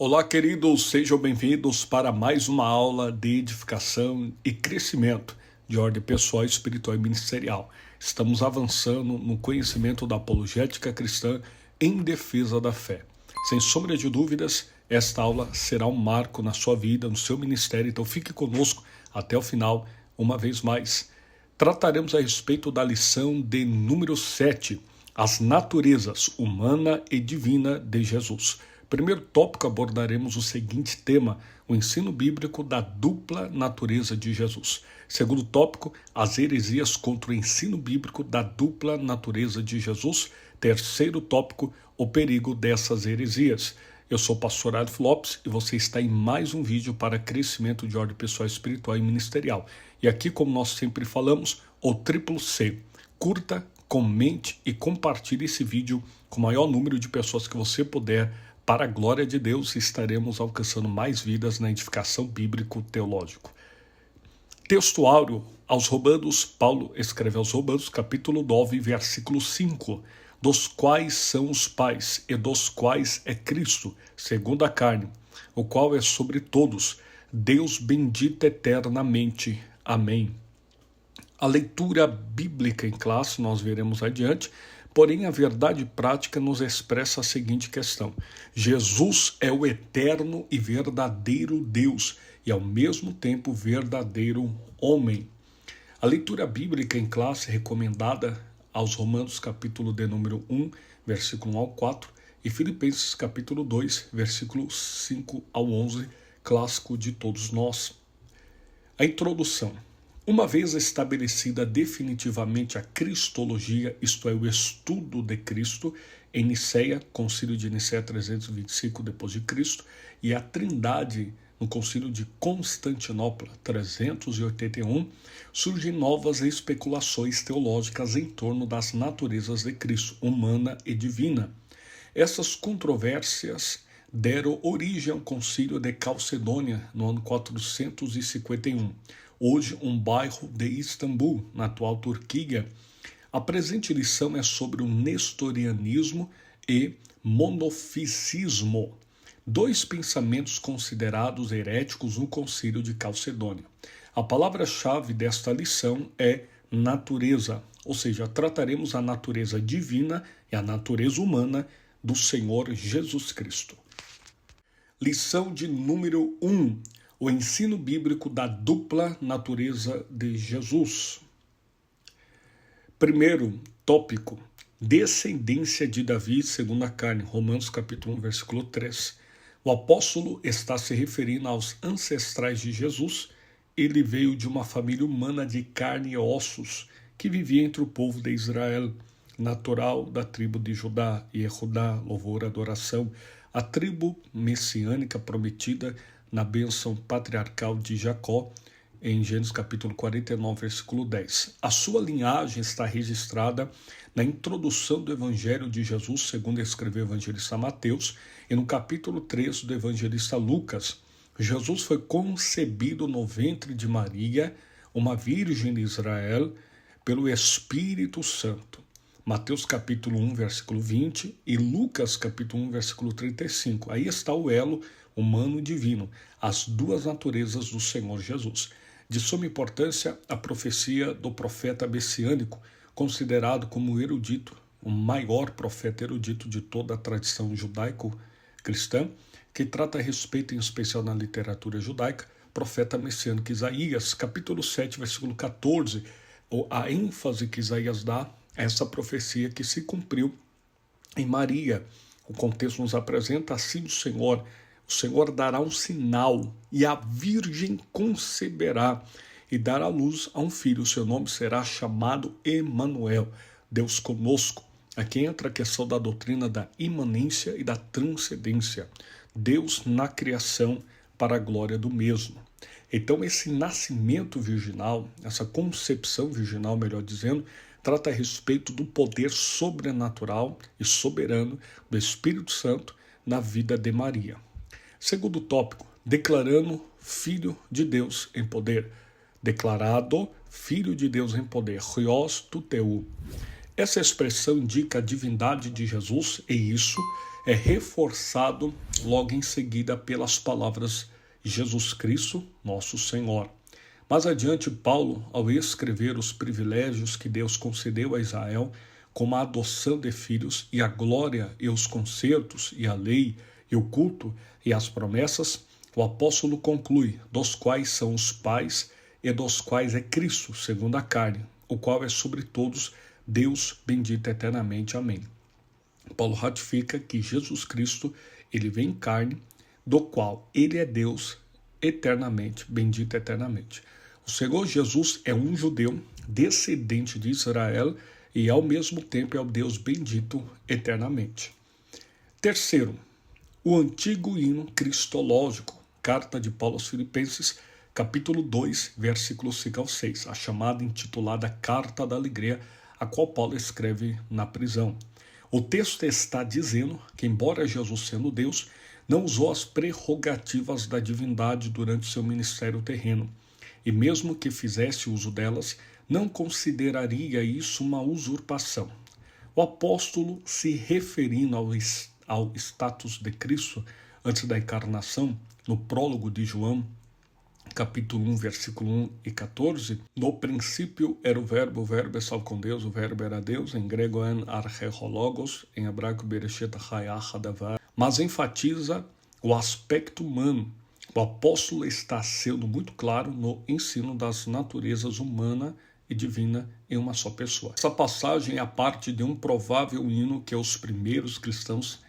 Olá, queridos, sejam bem-vindos para mais uma aula de edificação e crescimento de ordem pessoal, espiritual e ministerial. Estamos avançando no conhecimento da apologética cristã em defesa da fé. Sem sombra de dúvidas, esta aula será um marco na sua vida, no seu ministério, então fique conosco até o final, uma vez mais. Trataremos a respeito da lição de número 7, as naturezas humana e divina de Jesus. Primeiro tópico, abordaremos o seguinte tema: o ensino bíblico da dupla natureza de Jesus. Segundo tópico, as heresias contra o ensino bíblico da dupla natureza de Jesus. Terceiro tópico, o perigo dessas heresias. Eu sou o pastor Adolfo Lopes e você está em mais um vídeo para crescimento de ordem pessoal, espiritual e ministerial. E aqui, como nós sempre falamos, o triplo C. Curta, comente e compartilhe esse vídeo com o maior número de pessoas que você puder. Para a glória de Deus, estaremos alcançando mais vidas na edificação bíblico-teológico. Texto áureo aos Romanos, Paulo escreve aos Romanos, capítulo 9, versículo 5, dos quais são os pais, e dos quais é Cristo, segundo a carne, o qual é sobre todos, Deus bendito eternamente. Amém. A leitura bíblica em classe nós veremos adiante. Porém, a verdade prática nos expressa a seguinte questão: Jesus é o eterno e verdadeiro Deus e, ao mesmo tempo, verdadeiro homem. A leitura bíblica em classe recomendada aos Romanos, capítulo de número 1, versículo 1 ao 4, e Filipenses, capítulo 2, versículo 5 ao 11, clássico de todos nós. A introdução. Uma vez estabelecida definitivamente a cristologia, isto é, o estudo de Cristo, em Niceia, concílio de Niceia 325 d.C., e a trindade no concílio de Constantinopla 381, surgem novas especulações teológicas em torno das naturezas de Cristo, humana e divina. Essas controvérsias deram origem ao concílio de Calcedônia no ano 451. Hoje um bairro de Istambul, na atual Turquia. A presente lição é sobre o nestorianismo e monofisismo, dois pensamentos considerados heréticos no concílio de Calcedônia. A palavra-chave desta lição é natureza, ou seja, trataremos a natureza divina e a natureza humana do Senhor Jesus Cristo. Lição de número 1. O ensino bíblico da dupla natureza de Jesus. Primeiro tópico, descendência de Davi segundo a carne, Romanos capítulo 1, versículo 3. O apóstolo está se referindo aos ancestrais de Jesus. Ele veio de uma família humana de carne e ossos, que vivia entre o povo de Israel, natural da tribo de Judá, Yehudá, louvor, adoração, a tribo messiânica prometida na bênção patriarcal de Jacó, em Gênesis capítulo 49, versículo 10. A sua linhagem está registrada na introdução do Evangelho de Jesus, segundo escreveu o evangelista Mateus, e no capítulo 3 do evangelista Lucas. Jesus foi concebido no ventre de Maria, uma virgem de Israel, pelo Espírito Santo. Mateus capítulo 1, versículo 20 e Lucas capítulo 1, versículo 35. Aí está o elo humano e divino, as duas naturezas do Senhor Jesus. De suma importância, a profecia do profeta messiânico, considerado como erudito, o maior profeta erudito de toda a tradição judaico-cristã, que trata a respeito, em especial na literatura judaica, profeta messiânico Isaías, capítulo 7, versículo 14, a ênfase que Isaías dá a essa profecia que se cumpriu em Maria. O contexto nos apresenta assim: o Senhor dará um sinal, e a virgem conceberá e dará à luz a um filho. O seu nome será chamado Emanuel, Deus conosco. Aqui entra a questão da doutrina da imanência e da transcendência. Deus na criação para a glória do mesmo. Então esse nascimento virginal, essa concepção virginal, melhor dizendo, trata a respeito do poder sobrenatural e soberano do Espírito Santo na vida de Maria. Segundo tópico, declarando Filho de Deus em poder. Declarado Filho de Deus em poder. Huios tuteu. Essa expressão indica a divindade de Jesus, e isso é reforçado logo em seguida pelas palavras Jesus Cristo, nosso Senhor. Mais adiante, Paulo, ao escrever os privilégios que Deus concedeu a Israel, como a adoção de filhos e a glória e os concertos e a lei e o culto e as promessas, o apóstolo conclui, dos quais são os pais e dos quais é Cristo, segundo a carne, o qual é sobre todos Deus bendito eternamente. Amém. Paulo ratifica que Jesus Cristo, ele vem em carne, do qual ele é Deus eternamente, bendito eternamente. O Senhor Jesus é um judeu, descendente de Israel, e ao mesmo tempo é o Deus bendito eternamente. Terceiro, o antigo hino cristológico, carta de Paulo aos Filipenses, capítulo 2, versículos 5 ao 6, a chamada intitulada Carta da Alegria, a qual Paulo escreve na prisão. O texto está dizendo que, embora Jesus sendo Deus, não usou as prerrogativas da divindade durante seu ministério terreno, e mesmo que fizesse uso delas, não consideraria isso uma usurpação. O apóstolo, se referindo ao status de Cristo antes da encarnação, no prólogo de João, capítulo 1, versículo 1 e 14, no princípio era o verbo estava com Deus, o verbo era Deus, em grego en archeologos, em hebraico bereshit hayah hadavar, mas enfatiza o aspecto humano. O apóstolo está sendo muito claro no ensino das naturezas humana e divina em uma só pessoa. Essa passagem é a parte de um provável hino que os primeiros cristãos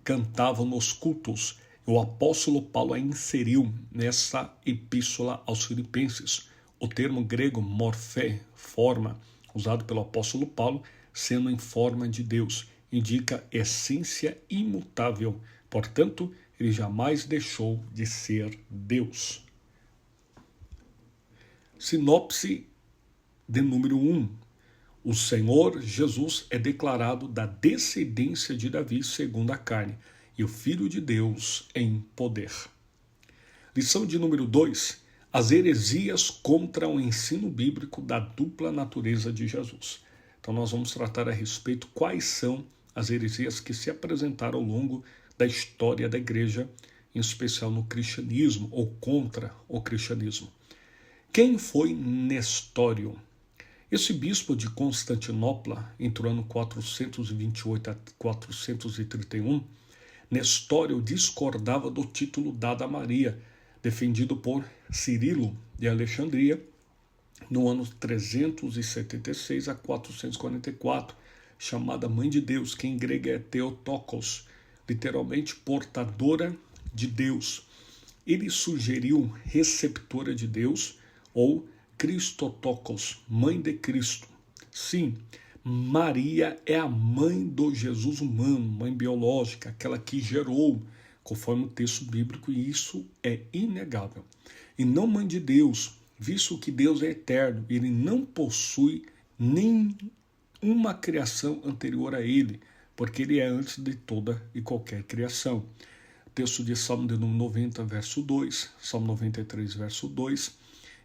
cantavam nos cultos. O apóstolo Paulo a inseriu nessa epístola aos Filipenses. O termo grego morfé, forma, usado pelo apóstolo Paulo, sendo em forma de Deus, indica essência imutável. Portanto, ele jamais deixou de ser Deus. Sinopse de número 1. O Senhor Jesus é declarado da descendência de Davi segundo a carne, e o Filho de Deus em poder. Lição de número 2. As heresias contra o ensino bíblico da dupla natureza de Jesus. Então nós vamos tratar a respeito quais são as heresias que se apresentaram ao longo da história da igreja, em especial no cristianismo ou contra o cristianismo. Quem foi Nestório? Esse bispo de Constantinopla, entre o ano 428 a 431, Nestório discordava do título dado a Maria, defendido por Cirilo de Alexandria, no ano 376 a 444, chamada Mãe de Deus, que em grego é Theotokos, literalmente portadora de Deus. Ele sugeriu receptora de Deus ou Christotokos, mãe de Cristo. Sim, Maria é a mãe do Jesus humano, mãe biológica, aquela que gerou, conforme o texto bíblico, e isso é inegável. E não mãe de Deus, visto que Deus é eterno, ele não possui nenhuma criação anterior a ele, porque ele é antes de toda e qualquer criação. Texto de Salmo de número 90, verso 2, Salmo 93, verso 2,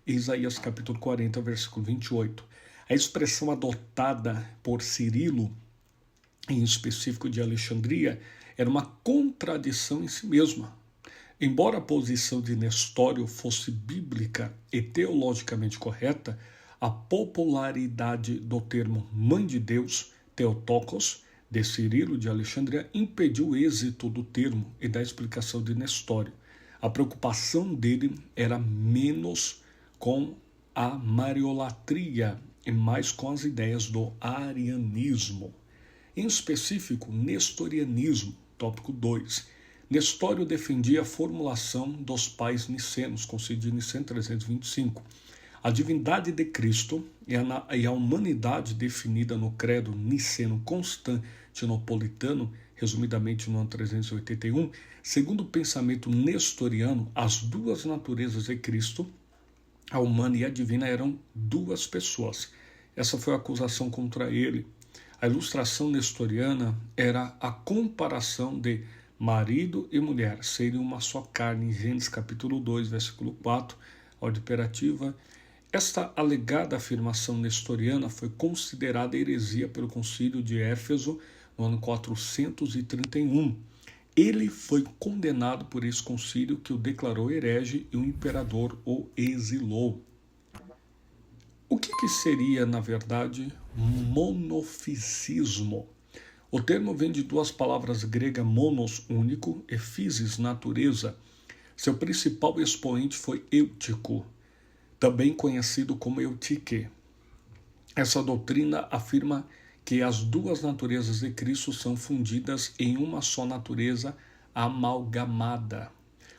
e Isaías capítulo 40, versículo 28. A expressão adotada por Cirilo, em específico de Alexandria, era uma contradição em si mesma. Embora a posição de Nestório fosse bíblica e teologicamente correta, a popularidade do termo Mãe de Deus, Theotokos, de Cirilo de Alexandria, impediu o êxito do termo e da explicação de Nestório. A preocupação dele era menos com a mariolatria e mais com as ideias do arianismo. Em específico, nestorianismo, tópico 2. Nestório defendia a formulação dos pais nicenos, concedido em Niceno 325. A divindade de Cristo e a humanidade definida no credo niceno-constantinopolitano, resumidamente no ano 381, segundo o pensamento nestoriano, as duas naturezas de Cristo, a humana e a divina, eram duas pessoas. Essa foi a acusação contra ele. A ilustração nestoriana era a comparação de marido e mulher serem uma só carne, em Gênesis capítulo 2, versículo 4, ordem imperativa. Esta alegada afirmação nestoriana foi considerada heresia pelo concílio de Éfeso no ano 431. Ele foi condenado por esse concílio que o declarou herege e o imperador o exilou. O que seria, na verdade, monofisismo? O termo vem de duas palavras gregas, monos, único, e physis, natureza. Seu principal expoente foi Eutico, também conhecido como Eutique. Essa doutrina afirma que as duas naturezas de Cristo são fundidas em uma só natureza amalgamada.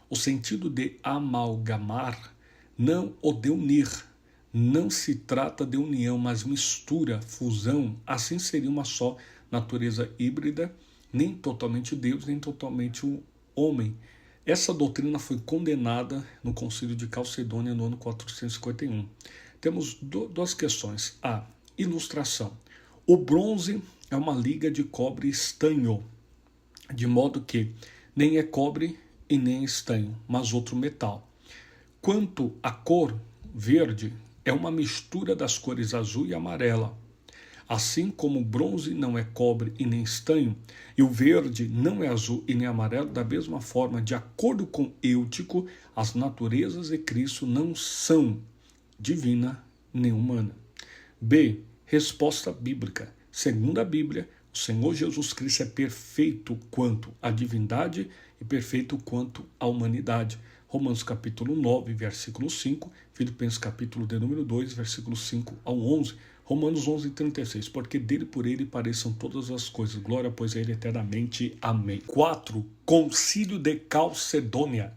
O sentido de amalgamar não o de unir. Não se trata de união, mas mistura, fusão. Assim seria uma só natureza híbrida, nem totalmente Deus, nem totalmente o homem. Essa doutrina foi condenada no Concílio de Calcedônia no ano 451. Temos duas questões. A. Ilustração. O bronze é uma liga de cobre e estanho, de modo que nem é cobre e nem estanho, mas outro metal. Quanto à cor, verde é uma mistura das cores azul e amarela. Assim como o bronze não é cobre e nem estanho, e o verde não é azul e nem amarelo, da mesma forma, de acordo com Eutico, as naturezas de Cristo não são divina nem humana. B. Resposta bíblica. Segundo a Bíblia, o Senhor Jesus Cristo é perfeito quanto à divindade e perfeito quanto à humanidade. Romanos capítulo 9, versículo 5, Filipenses capítulo de número 2, versículo 5 ao 11, Romanos 11, 36, porque dele, por ele, pareçam todas as coisas. Glória, pois, a ele eternamente. Amém. 4. Concílio de Calcedônia.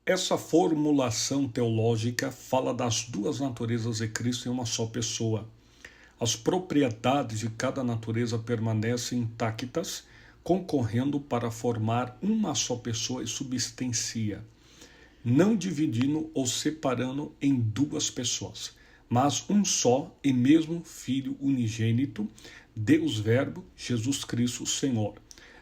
Essa formulação teológica fala das duas naturezas de Cristo em uma só pessoa. As propriedades de cada natureza permanecem intactas, concorrendo para formar uma só pessoa e substancia, não dividindo ou separando em duas pessoas, mas um só e mesmo Filho unigênito, Deus Verbo, Jesus Cristo, o Senhor.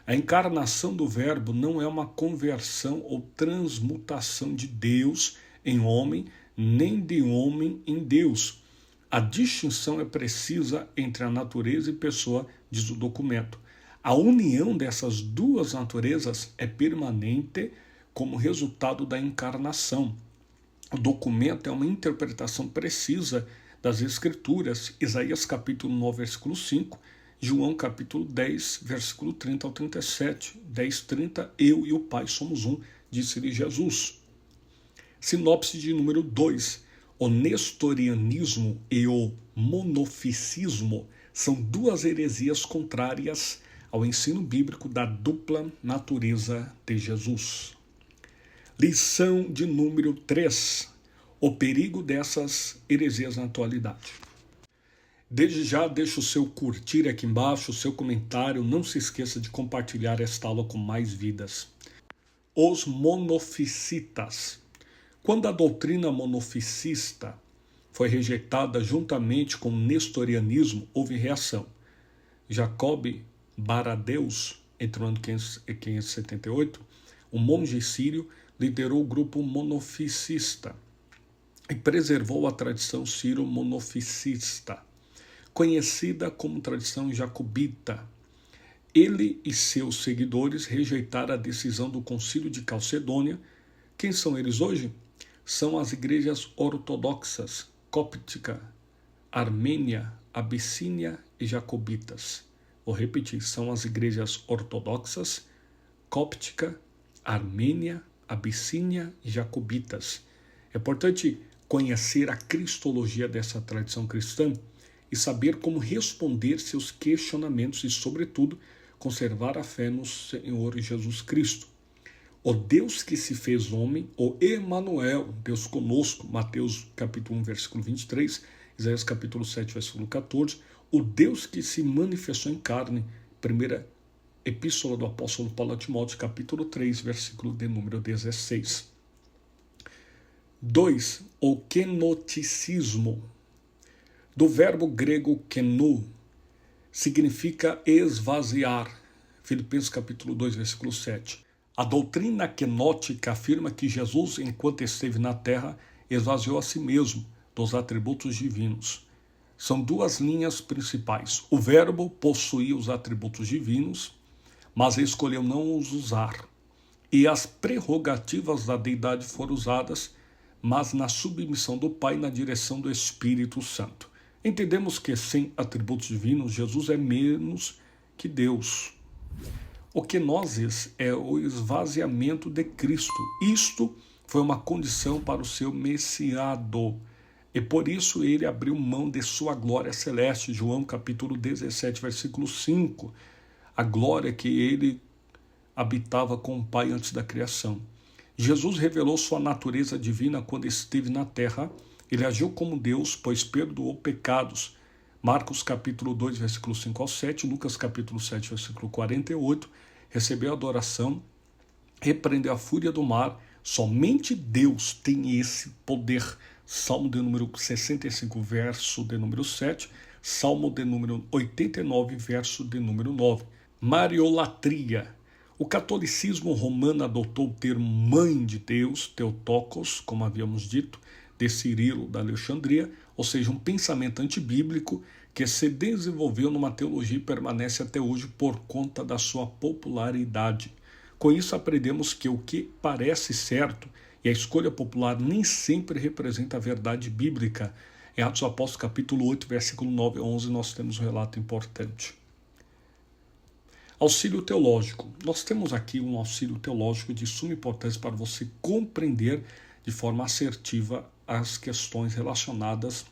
A encarnação do Verbo não é uma conversão ou transmutação de Deus em homem, nem de homem em Deus. A distinção é precisa entre a natureza e pessoa, diz o documento. A união dessas duas naturezas é permanente como resultado da encarnação. O documento é uma interpretação precisa das Escrituras, Isaías capítulo 9, versículo 5, João capítulo 10, versículo 30 ao 37, 10, 30, eu e o Pai somos um, disse-lhe Jesus. Sinopse de número 2. O nestorianismo e o monofisismo são duas heresias contrárias ao ensino bíblico da dupla natureza de Jesus. Lição de número 3. O perigo dessas heresias na atualidade. Desde já deixa o seu curtir aqui embaixo, o seu comentário, não se esqueça de compartilhar esta aula com mais vidas. Os monofisitas. Quando a doutrina monofisista foi rejeitada juntamente com o nestorianismo, houve reação. Jacob Baradeus, entre o ano 578, um monge sírio, liderou o grupo monofisista e preservou a tradição sírio-monofisista, conhecida como tradição jacobita. Ele e seus seguidores rejeitaram a decisão do Concílio de Calcedônia. Quem são eles hoje? São as igrejas ortodoxas, cóptica, armênia, abissínia e jacobitas. Vou repetir, são as igrejas ortodoxas, cóptica, armênia, abissínia e jacobitas. É importante conhecer a cristologia dessa tradição cristã e saber como responder seus questionamentos e, sobretudo, conservar a fé no Senhor Jesus Cristo. O Deus que se fez homem, o Emanuel, Deus conosco, Mateus capítulo 1, versículo 23, Isaías capítulo 7, versículo 14, o Deus que se manifestou em carne, primeira epístola do apóstolo Paulo a Timóteo, capítulo 3, versículo de número 16. 2. O kenoticismo. Do verbo grego keno, significa esvaziar, Filipenses capítulo 2, versículo 7. A doutrina quenótica afirma que Jesus, enquanto esteve na terra, esvaziou a si mesmo dos atributos divinos. São duas linhas principais. O verbo possuía os atributos divinos, mas escolheu não os usar. E as prerrogativas da deidade foram usadas, mas na submissão do Pai e na direção do Espírito Santo. Entendemos que sem atributos divinos, Jesus é menos que Deus. O que nós é o esvaziamento de Cristo. Isto foi uma condição para o seu messiado. E por isso ele abriu mão de sua glória celeste. João capítulo 17, versículo 5. A glória que ele habitava com o Pai antes da criação. Jesus revelou sua natureza divina quando esteve na terra. Ele agiu como Deus, pois perdoou pecados. Marcos capítulo 2, versículo 5 ao 7, Lucas capítulo 7, versículo 48, recebeu adoração, repreendeu a fúria do mar. Somente Deus tem esse poder. Salmo de número 65, verso de número 7, Salmo de número 89, verso de número 9. Mariolatria. O catolicismo romano adotou o termo mãe de Deus, Theotokos, como havíamos dito, de Cirilo da Alexandria, ou seja, um pensamento antibíblico que se desenvolveu numa teologia e permanece até hoje por conta da sua popularidade. Com isso aprendemos que o que parece certo e a escolha popular nem sempre representa a verdade bíblica. Em Atos dos Apóstolos capítulo 8, versículo 9 a 11, nós temos um relato importante. Auxílio teológico. Nós temos aqui um auxílio teológico de suma importância para você compreender de forma assertiva as questões relacionadas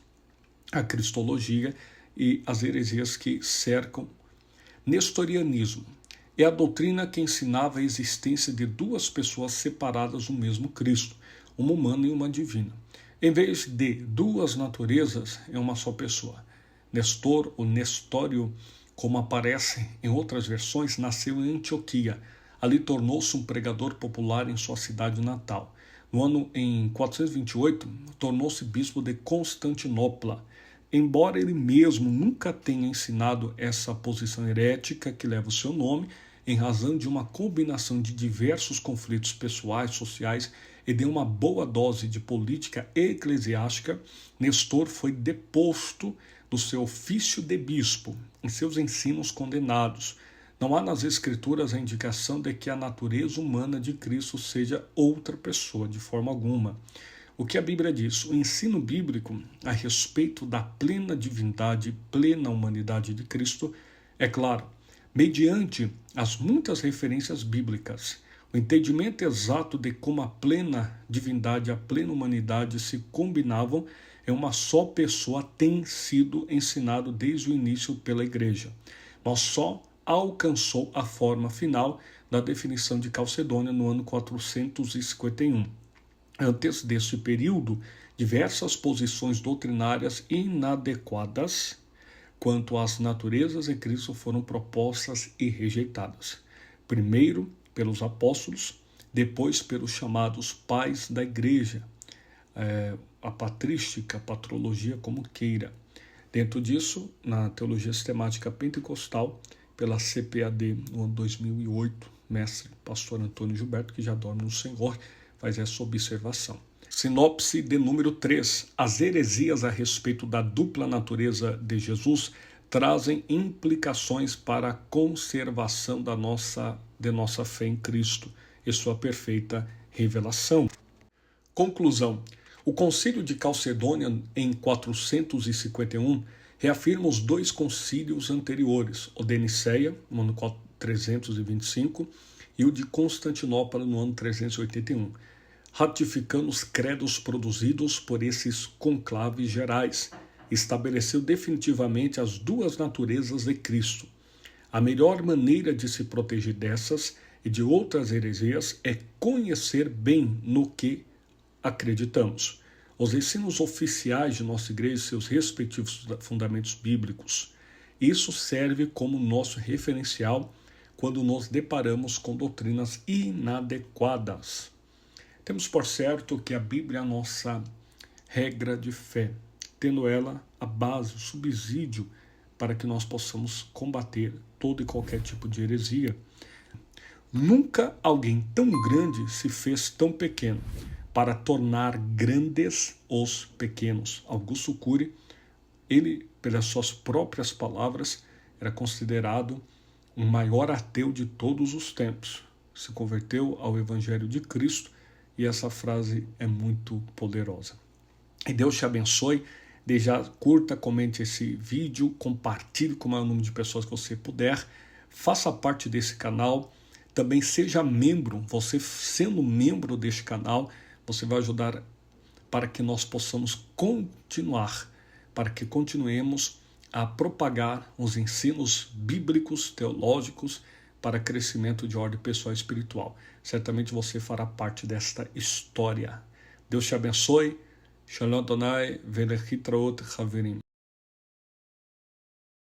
à cristologia e as heresias que cercam. Nestorianismo é a doutrina que ensinava a existência de duas pessoas separadas do mesmo Cristo, uma humana e uma divina. Em vez de duas naturezas, é uma só pessoa. Nestor, ou Nestório, como aparece em outras versões, nasceu em Antioquia. Ali tornou-se um pregador popular em sua cidade natal. No ano em 428, tornou-se bispo de Constantinopla. Embora ele mesmo nunca tenha ensinado essa posição herética que leva o seu nome, em razão de uma combinação de diversos conflitos pessoais, sociais e de uma boa dose de política eclesiástica, Nestor foi deposto do seu ofício de bispo, em seus ensinos condenados. Não há nas Escrituras a indicação de que a natureza humana de Cristo seja outra pessoa, de forma alguma. O que a Bíblia diz? O ensino bíblico a respeito da plena divindade e plena humanidade de Cristo é claro, mediante as muitas referências bíblicas. O entendimento exato de como a plena divindade e a plena humanidade se combinavam em uma só pessoa tem sido ensinado desde o início pela Igreja, mas só alcançou a forma final da definição de Calcedônia no ano 451. Antes desse período, diversas posições doutrinárias inadequadas quanto às naturezas em Cristo foram propostas e rejeitadas. Primeiro pelos apóstolos, depois pelos chamados pais da igreja, a patrística, a patrologia como queira. Dentro disso, na teologia sistemática pentecostal, pela CPAD no ano 2008, mestre pastor Antônio Gilberto, que já dorme no Senhor, faz essa observação. Sinopse de número 3. As heresias a respeito da dupla natureza de Jesus trazem implicações para a conservação de nossa fé em Cristo e sua perfeita revelação. Conclusão. O Concílio de Calcedônia, em 451, reafirma os dois concílios anteriores, o de Niceia, no ano 325, e o de Constantinopla, no ano 381, ratificando os credos produzidos por esses conclaves gerais. Estabeleceu definitivamente as duas naturezas de Cristo. A melhor maneira de se proteger dessas e de outras heresias é conhecer bem no que acreditamos. Os ensinos oficiais de nossa igreja e seus respectivos fundamentos bíblicos. Isso serve como nosso referencial quando nos deparamos com doutrinas inadequadas. Temos por certo que a Bíblia é a nossa regra de fé, tendo ela a base, o subsídio para que nós possamos combater todo e qualquer tipo de heresia. Nunca alguém tão grande se fez tão pequeno para tornar grandes os pequenos. Augusto Cury, ele, pelas suas próprias palavras, era considerado o maior ateu de todos os tempos, se converteu ao Evangelho de Cristo, e essa frase é muito poderosa. E Deus te abençoe. Desde já, curta, comente esse vídeo, compartilhe com o maior número de pessoas que você puder, faça parte desse canal, também seja membro. Você sendo membro deste canal, você vai ajudar para que nós possamos continuar, para que continuemos a propagar os ensinos bíblicos, teológicos, para crescimento de ordem pessoal e espiritual. Certamente você fará parte desta história. Deus te abençoe. Shalom Adonai, Velech Hitraot, Haverim.